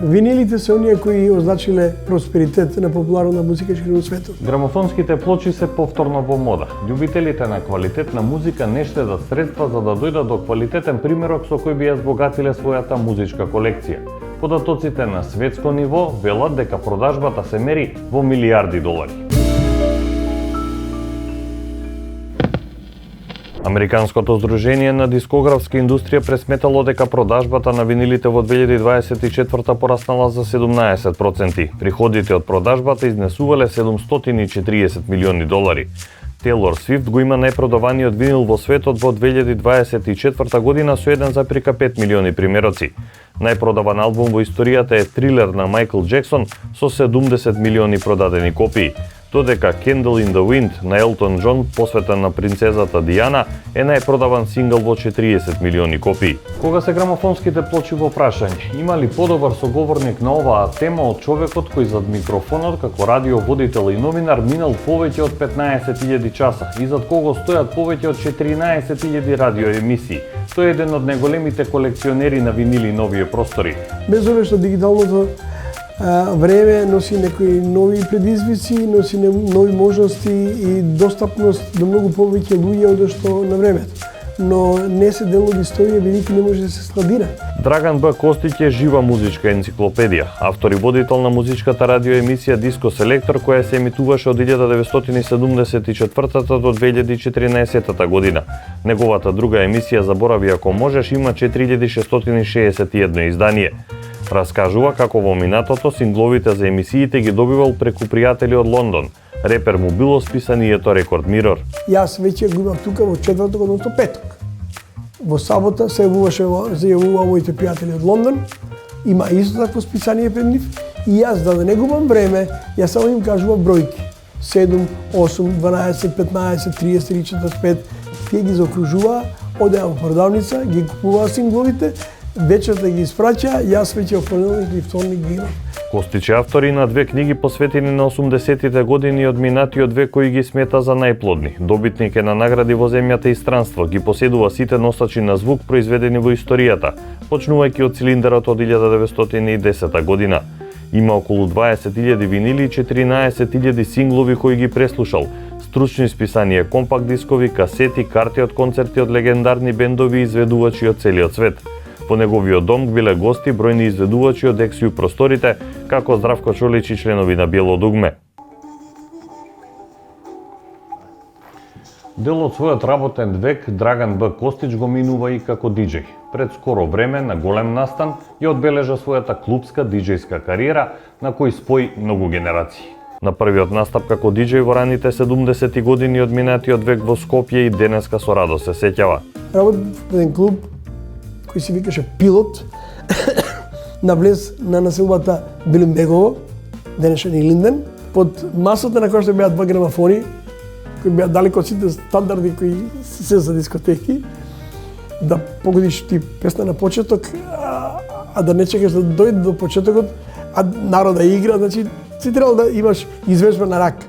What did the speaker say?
Винилите се оние кои означиле просперитет на популарна музика во светот. Грамофонските плочи се повторно во мода. Љубителите на квалитетна музика не штедат средства за да дојдат до квалитетен примерок со кој би ја збогатиле својата музичка колекција. Податоците на светско ниво велат дека продажбата се мери во милијарди долари. Американското здружение на дискографска индустрија пресметало дека продажбата на винилите во 2024 пораснала за 17%. Приходите од продажбата изнесувале 740 милиони долари. Тейлор Свифт го има најпродаваниот винил во светот во 2024 година со 1,5 милиони примероци. Најпродаван албум во историјата е Трилер на Майкл Джексон со 70 милиони продадени копии. Додека Candle in the Wind на Елтон Џон, посветен на принцезата Дијана, е најпродаван сингл во 40 милиони копии. Кога се грамофонските плочи во прашање, има ли подобар соговорник на оваа тема од човекот кој зад микрофонот како радиоводител и новинар минал повеќе од 15.000 часа и зад кого стојат повеќе од 14.000 радиоемисии? Тој е еден од најголемите колекционери на винили и нови простори. Без обид што дигиталното време носи некои нови предизвици, носи нови можности и достапност до многу повеќе луѓе од што на времето. Но не се дел од историја, бидејќи не може да се складира. Драган Б. Костиќ е жива музичка енциклопедија, автор и водител на музичката радиоемисија Диско Селектор, која се емитуваше од 1974 до 2014 година. Неговата друга емисија Заборави ако можеш има 4661 издание. Раскажува како во минатото сингловите за емисиите ги добивал преку пријатели од Лондон. Репер му било списанието Рекорд Мирор. Јас веќе го имав тука во четврток, односно петок. Во сабота се зајавува моите пријатели од Лондон. Има исто такво списание пред нив. И јас, да не губам време, јас само им кажувам бројки. 7, 8, 12, 15, 30, 45. Тие ги заокружуваа, одеа во продавница, ги купуваа сингловите, вечерта ги испраќа, јас веќе во понеделник или вторник ги имам. Костиќ е автор и на 2 книги посветени на 80-тите години од минатиот век кои ги смета за најплодни. Добитник е на награди во земјата и странство, ги поседува сите носачи на звук произведени во историјата, почнувајќи од цилиндарот од 1910 година. Има околу 20.000 винили и 14.000 синглови кои ги преслушал. Стручни списанија, компакт дискови, касети, карти од концерти од легендарни бендови и изведувачи од целиот свет. Во неговиот дом биле гости бројни изведувачи од Ексиу просторите, како Здравко Чолич и членови на Биело дугме. Дел од својот работен век Драган Б. Костиќ го минува и како диџеј. Пред скоро време на голем настан ја одбележа својата клубска диџејска кариера на кој спои многу генерации. На првиот настап како диџеј во раните 70-ти години од минатиот век во Скопје и денеска со радост се сеќава. Работев во еден клуб кој се викаше Пилот, на влез на населбата Билимбегово, денешен Илинден, под масата на која што беа 2 грамофони, кои беа далеко од сите стандарди кои се за дискотеки, да погодиш ти песна на почеток, а да не чекаш да дојде до почетокот, а народа игра, значи ти требало да имаш извежба на рак.